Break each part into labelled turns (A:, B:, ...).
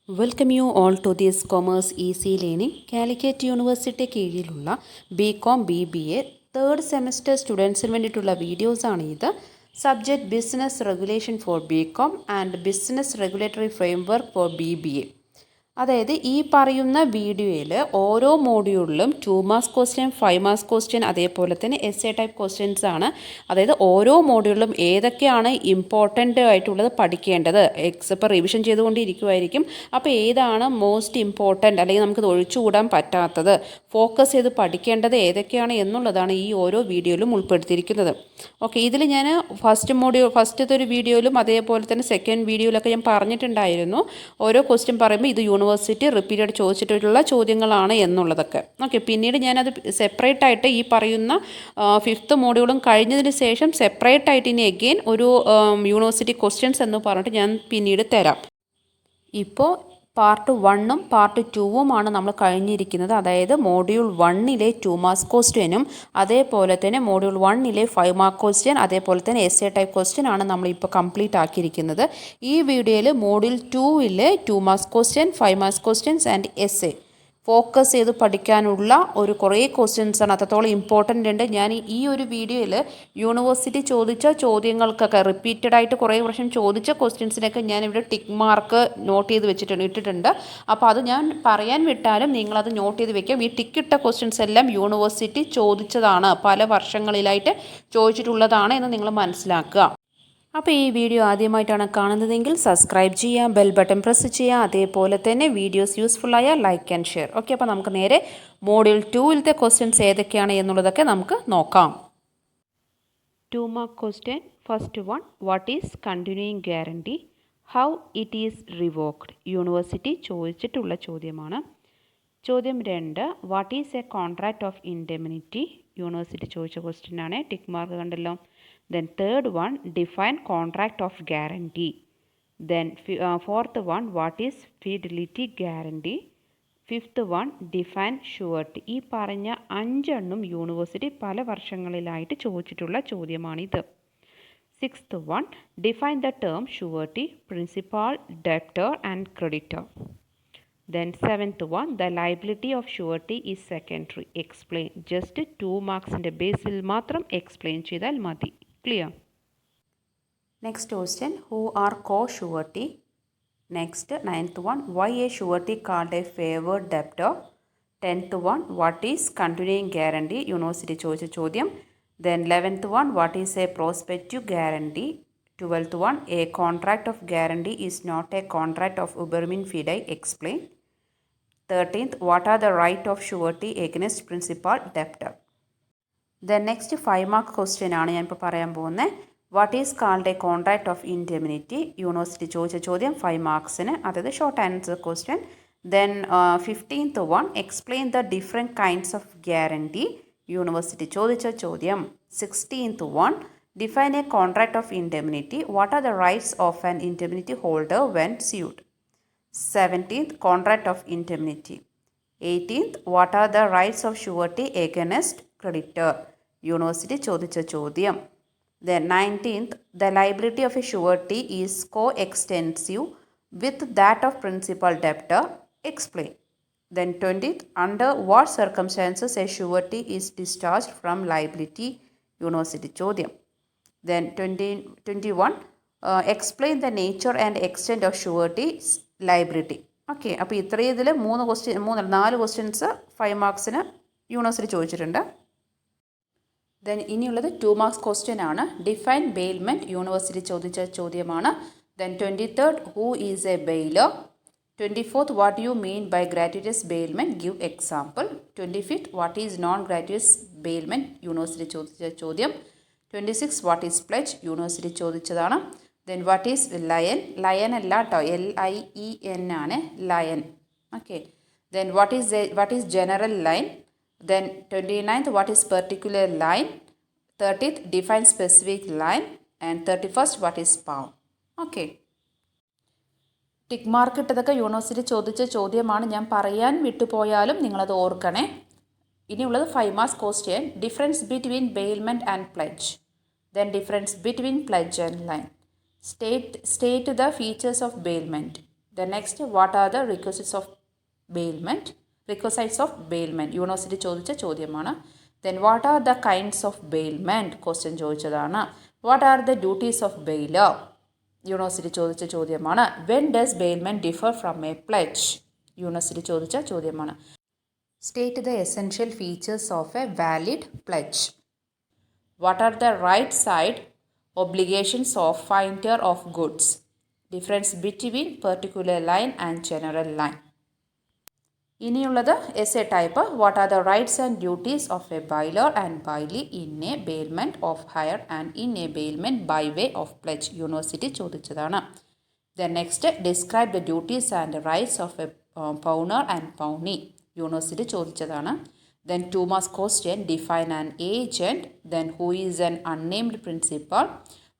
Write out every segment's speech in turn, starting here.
A: Welcome you all to this commerce easy learning. Calicut university കീഴിലുള്ള BCom BBA third semester സ്റ്റുഡൻസിന് വേണ്ടിയിട്ടുള്ള വീഡിയോസാണ് ഇത്. Subject business regulation for BCom and business regulatory framework for BBA. അതായത് ഈ പറയുന്ന വീഡിയോയിൽ ഓരോ മോഡ്യൂളിലും 2 മാർക്സ് ക്വസ്റ്റ്യൻ, 5 മാർക്സ് ക്വസ്റ്റ്യൻ, അതേപോലെ തന്നെ എസ്സേ ടൈപ്പ് ക്വസ്റ്റ്യൻസ് ആണ്. അതായത് ഓരോ മോഡ്യൂളിലും ഏതൊക്കെയാണ് ഇമ്പോർട്ടൻ്റ് ആയിട്ടുള്ളത് പഠിക്കേണ്ടത്. ഇപ്പോൾ റിവിഷൻ ചെയ്തുകൊണ്ടിരിക്കുമായിരിക്കും. അപ്പോൾ ഏതാണ് മോസ്റ്റ് ഇമ്പോർട്ടൻ്റ് അല്ലെങ്കിൽ നമുക്കത് ഒഴിച്ചുകൂടാൻ പറ്റാത്തത്, ഫോക്കസ് ചെയ്ത് പഠിക്കേണ്ടത് ഏതൊക്കെയാണ് എന്നുള്ളതാണ് ഈ ഓരോ വീഡിയോയിലും ഉൾപ്പെടുത്തിയിരിക്കുന്നത്. ഓക്കെ, ഇതിൽ ഞാൻ ഫസ്റ്റത്തെ ഒരു വീഡിയോയിലും അതേപോലെ തന്നെ സെക്കൻഡ് വീഡിയോയിലൊക്കെ ഞാൻ പറഞ്ഞിട്ടുണ്ടായിരുന്നു ഓരോ ക്വസ്റ്റ്യൻ പറയുമ്പോൾ ഇത് യൂണിവേഴ്സിറ്റി റിപ്പീറ്റഡ് ചോദിച്ചിട്ടുള്ള ചോദ്യങ്ങളാണ് എന്നുള്ളതൊക്കെ. ഓക്കെ, പിന്നീട് ഞാനത് സെപ്പറേറ്റ് ആയിട്ട് ഈ പറയുന്ന 5th മോഡ്യൂളും കഴിഞ്ഞതിന് ശേഷം സെപ്പറേറ്റ് ആയിട്ട് ഇനി അഗെയിൻ ഒരു യൂണിവേഴ്സിറ്റി ക്വസ്റ്റ്യൻസ് എന്ന് പറഞ്ഞിട്ട് ഞാൻ പിന്നീട് തരാം. ഇപ്പോൾ പാർട്ട് 1ഉം പാർട്ട് 2ഉമാണ് നമ്മൾ കഴിഞ്ഞിരിക്കുന്നത്. അതായത് മോഡ്യൂൾ 1ലെ 2 മാർക്സ് ക്വസ്റ്റ്യനും അതേപോലെ തന്നെ മോഡ്യൂൾ 1ലെ 5 മാർക്ക് ക്വസ്റ്റ്യൻ, അതേപോലെ തന്നെ എസ്സേ ടൈപ്പ് ക്വസ്റ്റ്യൻ ആണ് നമ്മളിപ്പോൾ കംപ്ലീറ്റ് ആക്കിയിരിക്കുന്നത്. ഈ വീഡിയോയിൽ മോഡ്യൂൾ 2ലെ 2 marks question, 5 marks questions and essay focus ചെയ്ത് പഠിക്കാനുള്ള ഒരു കുറേ ക്വസ്റ്റ്യൻസാണ്. അത്രത്തോളം ഇമ്പോർട്ടൻ്റ് ഉണ്ട്. ഞാൻ ഈ ഒരു വീഡിയോയിൽ യൂണിവേഴ്സിറ്റി ചോദിച്ച ചോദ്യങ്ങൾക്കൊക്കെ റിപ്പീറ്റഡ് ആയിട്ട് കുറേ പ്രാവശ്യം ചോദിച്ച ക്വസ്റ്റ്യൻസിനൊക്കെ ഞാനിവിടെ ടിക്ക് മാർക്ക് നോട്ട് ചെയ്ത് ഇട്ടിട്ടുണ്ട്. അപ്പോൾ അത് ഞാൻ പറയാൻ വിട്ടാലും നിങ്ങളത് നോട്ട് ചെയ്ത് വെക്കാം. ഈ ടിക്കിട്ട ക്വസ്റ്റ്യൻസ് എല്ലാം യൂണിവേഴ്സിറ്റി ചോദിച്ചതാണ്, പല വർഷങ്ങളിലായിട്ട് ചോദിച്ചിട്ടുള്ളതാണ് എന്ന് നിങ്ങൾ മനസ്സിലാക്കുക. അപ്പോൾ ഈ വീഡിയോ ആദ്യമായിട്ടാണ് കാണുന്നതെങ്കിൽ സബ്സ്ക്രൈബ് ചെയ്യുക, ബെൽ ബട്ടൺ പ്രസ് ചെയ്യുക, അതേപോലെ തന്നെ വീഡിയോസ് യൂസ്ഫുള്ളായ ലൈക്ക് ആൻഡ് ഷെയർ. ഓക്കെ, അപ്പോൾ നമുക്ക് നേരെ മോഡ്യൂൾ 2ലത്തെ ക്വസ്റ്റ്യൻസ് ഏതൊക്കെയാണ് എന്നുള്ളതൊക്കെ നമുക്ക് നോക്കാം. 2 mark question. First one, what is continuing guarantee, how it is revoked. University ചോദിച്ചിട്ടുള്ള ചോദ്യമാണ്. ചോദ്യം 2, what is A contract of indemnity. University ചോദിച്ച ക്വസ്റ്റ്യൻ ആണ്. ടിക്ക് മാർക്ക് കണ്ടല്ലോ. Then third one, define contract of guarantee. Then fourth one, what is fidelity guarantee. Fifth one, define surety. ഈ പറഞ്ഞ 5 university പല വർഷങ്ങളിലായിട്ട് ചോദിച്ചിട്ടുള്ള ചോദ്യമാണിത്. Sixth one, define the term surety, principal, debtor and creditor. Then 7th one, the liability of surety is secondary. Explain. Just 2 മാർക്സിൻ്റെ ബേസിൽ മാത്രം explain ചെയ്താൽ മതി. Clear. Next question, who are co-surety. Next, 9th one, why a surety called a favored debtor. 10th one, what is continuing guarantee. University ചോദിച്ച ചോദ്യം. Then 11th one, what is a prospective guarantee. 12th one, a contract of guarantee is not a contract of ubermin fidei. Explain. 13th, what are the right of surety against principal debtor. Then next 5 mark question ആണ് ഞാനിപ്പോൾ പറയാൻ പോകുന്നത്. What is called A contract of indemnity. University ചോദിച്ച ചോദ്യം 5 മാർക്സിന്, അതായത് short answer question. Then 15th one, explain the different kinds of guarantee. University ചോദിച്ച ചോദ്യം. 16th one, define A contract of indemnity. What are the rights of an indemnity holder when SUD. 17th, contract of indemnity. 18th, what are the rights of surety against creditor. University ചോദിച്ച ചോദ്യം. Then 19th, the liability of a surety is coextensive with that of principal debtor. Explain. Then 20th, under what circumstances a surety is discharge from liability. University ചോദ്യം. Then 21, explain the nature and extent of surety liability. Okay, അപ്പോൾ ഇത്രയും ഇതിൽ 4 questions 5 മാർക്സിന് university ചോദിച്ചിട്ടുണ്ട്. Then ഇനിയുള്ളത് 2 marks question ആണ്. Define bailment. University ചോദിച്ച ചോദ്യമാണ്. Then 23rd, who is a baler. 24th, what you mean by gratuitous bailment, give example. 25th, what is non gratuitous bailment. University ചോദിച്ച ചോദ്യം. 26th, what is pledge. University ചോദിച്ചതാണ്. Then what is lien. Lien അല്ല കേട്ടോ, LIEN ആണ് lien. Okay. Then what is general lien. Then 29th, what is particular line. 30th, define specific line. And 31st, what is pound. Okay. Tick mark ഇട്ടതൊക്കെ university ചോദിച്ച ചോദ്യമാണ്. ഞാൻ പറയാൻ വിട്ടുപോയാലും നിങ്ങളത് ഓർക്കണേ. ഇനിയുള്ളത് 5 marks question. Difference between bailment and pledge. Then difference between pledge and lien. State the features of bailment. Then next, what are the requisites of bailment? Requisites of bailment. University ചോദിച്ച ചോദ്യമാണ്. Then what are the kinds of bailment? Question ചോദിച്ചതാണ്. What are the duties of bailor? University ചോദിച്ച ചോദ്യമാണ്. When does bailment differ from a pledge? University ചോദിച്ച ചോദ്യമാണ്. State the essential features of a valid pledge. What are the right side obligations of finder of goods? Difference between particular line and general line. ഇനിയുള്ളത് essay type. What are the rights and duties of a bailor and bailee in a bailment of hire and in a bailment by way of pledge? University ചോദിച്ചതാണ്. Then next, describe the duties and rights of a pawner and pawnee. University ചോദിച്ചതാണ്. Then 2 marks question, define an agent. Then who is an unnamed principal?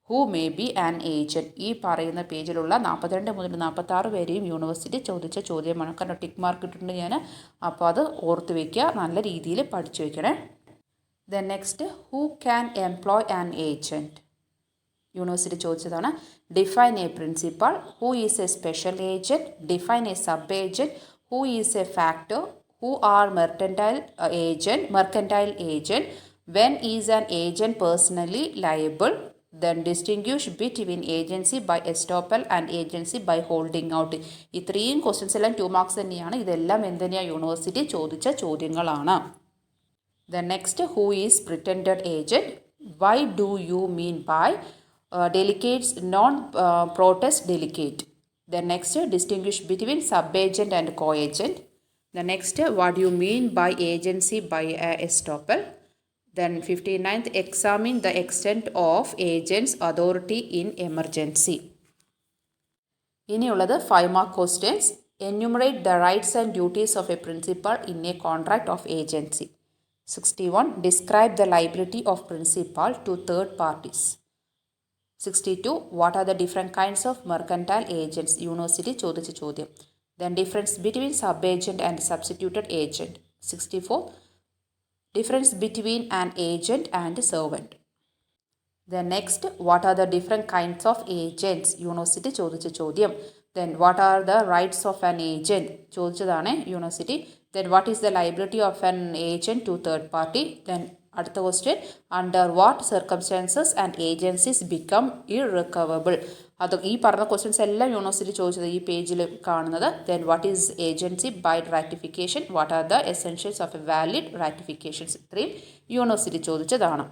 A: Who may be an agent? ഈ പറയുന്ന പേജിലുള്ള 42 മുതൽ 46 വരെയും university ചോദിച്ച ചോദ്യമാണ്. കാരണം tick mark ഇട്ടിട്ടുണ്ട് ഞാൻ. അപ്പോൾ അത് ഓർത്ത് വയ്ക്കുക, നല്ല രീതിയിൽ പഠിച്ചു വയ്ക്കണേ. Then next, who can employ an agent? University ചോദിച്ചതാണ്. Define a principal. Who is a special agent? Define a sub-agent. Who is a factor? Who are mercantile agent? When is an agent personally liable? Then distinguish between agency by estoppel and agency by holding out. ഇത്രയും questions എല്ലാം 2 marks തന്നെയാണ്. ഇതെല്ലാം എന്തിനാണ് university ചോദിച്ച ചോദ്യങ്ങളാണ്. Then next, who is pretended agent? Why do you mean by delegates non-protest delegate? Then next, distinguish between sub-agent and co-agent. The next, what do you mean by agency by estoppel? Then 59th, examine the extent of agent's authority in emergency. ഇനിയുള്ളത് 5 mark questions. Enumerate the rights and duties of a principal in a contract of agency. 61, describe the liability of principal to third parties. 62, what are the different kinds of mercantile agents? University ചോദിച്ച ചോദ്യം. Then difference between sub-agent and substituted agent. 64, difference between an agent and servant. Then next, what are the different kinds of agents? University ചോദിച്ച ചോദ്യം. Then what are the rights of an agent? ചോദിച്ചതാണ് university. Then what is the liability of an agent to third party? Then അടുത്ത question, under what circumstances and agencies become irrevocable. അത് ഈ പറഞ്ഞ questions എല്ലാം university ചോദിച്ചത് ഈ പേജിൽ കാണുന്നത്. Then what is agency by ratification? What are the essentials of a valid ratifications? ഇത്രയും യൂണിവേഴ്സിറ്റി ചോദിച്ചതാണ്.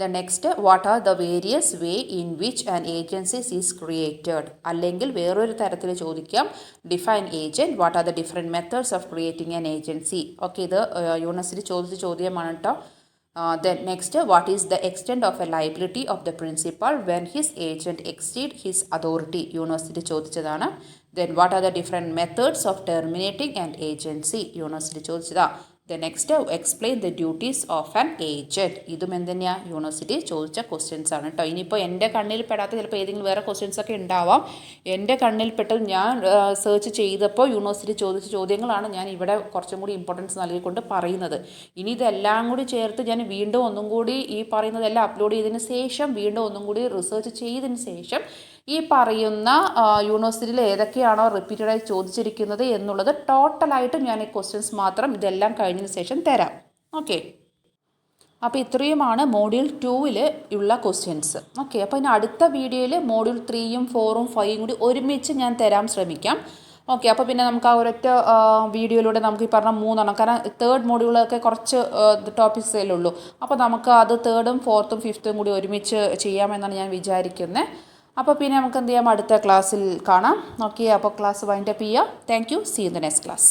A: The next, what are the various way in which an agency is created? അല്ലെങ്കിൽ വേറൊരു തരത്തിൽ ചോദിക്കാം, define agent. What are the different methods of creating an agency? Okay, ഇത് university ചോദിച്ച ചോദ്യമാണ് കേട്ടോ. Then next, what is the extent of a liability of the principal when his agent exceed his authority? University ചോദിച്ചതാണ്. Then what are the different methods of terminating an agency? University ചോദിച്ചതാ. The next, explain the duties of an agent. ഇതും എന്തിനാണ് university ചോദിച്ച questions ആണ് കേട്ടോ. ഇനിയിപ്പോൾ എൻ്റെ കണ്ണിൽ പെടാത്ത ചിലപ്പോൾ ഏതെങ്കിലും വേറെ ക്വസ്റ്റ്യൻസ് ഒക്കെ ഉണ്ടാവാം. എൻ്റെ കണ്ണിൽ പെട്ടത് ഞാൻ സെർച്ച് ചെയ്തപ്പോൾ യൂണിവേഴ്സിറ്റി ചോദിച്ച ചോദ്യങ്ങളാണ് ഞാൻ ഇവിടെ കുറച്ചും കൂടി ഇമ്പോർട്ടൻസ് നൽകിക്കൊണ്ട് പറയുന്നത്. ഇനി ഇതെല്ലാം കൂടി ചേർത്ത് ഞാൻ വീണ്ടും ഒന്നും കൂടി ഈ പറയുന്നതെല്ലാം അപ്ലോഡ് ചെയ്തതിന് ശേഷം വീണ്ടും ഒന്നും കൂടി റിസർച്ച് ചെയ്തതിന് ശേഷം ഈ പറയുന്ന യൂണിവേഴ്സിറ്റിയിൽ ഏതൊക്കെയാണോ റിപ്പീറ്റഡായി ചോദിച്ചിരിക്കുന്നത് എന്നുള്ളത് ടോട്ടലായിട്ടും ഞാൻ ഈ ക്വസ്റ്റ്യൻസ് മാത്രം ഇതെല്ലാം കഴിഞ്ഞതിന് ശേഷം തരാം. ഓക്കെ, അപ്പോൾ ഇത്രയുമാണ് മോഡ്യൂൾ 2 ഉള്ള ക്വസ്റ്റ്യൻസ്. ഓക്കെ, അപ്പോൾ ഇനി അടുത്ത വീഡിയോയിൽ മോഡ്യൂൾ 3ഉം 4ഉം 5ഉം കൂടി ഒരുമിച്ച് ഞാൻ തരാൻ ശ്രമിക്കാം. ഓക്കെ, അപ്പോൾ പിന്നെ നമുക്ക് ആ ഒരൊറ്റ വീഡിയോയിലൂടെ നമുക്ക് ഈ പറഞ്ഞ 3 കാരണം തേർഡ് മോഡ്യൂളൊക്കെ കുറച്ച് ടോപ്പിക്സേ ഉള്ളൂ. അപ്പോൾ നമുക്ക് അത് 3ഉം 4ഉം 5ഉം കൂടി ഒരുമിച്ച് ചെയ്യാമെന്നാണ് ഞാൻ വിചാരിക്കുന്നത്. അപ്പോൾ പിന്നെ നമുക്ക് എന്ത് ചെയ്യാം, അടുത്ത ക്ലാസ്സിൽ കാണാം. ഓക്കെ, അപ്പോൾ ക്ലാസ് വൈൻഡപ്പ് ചെയ്യാം. Thank you. See in the next class.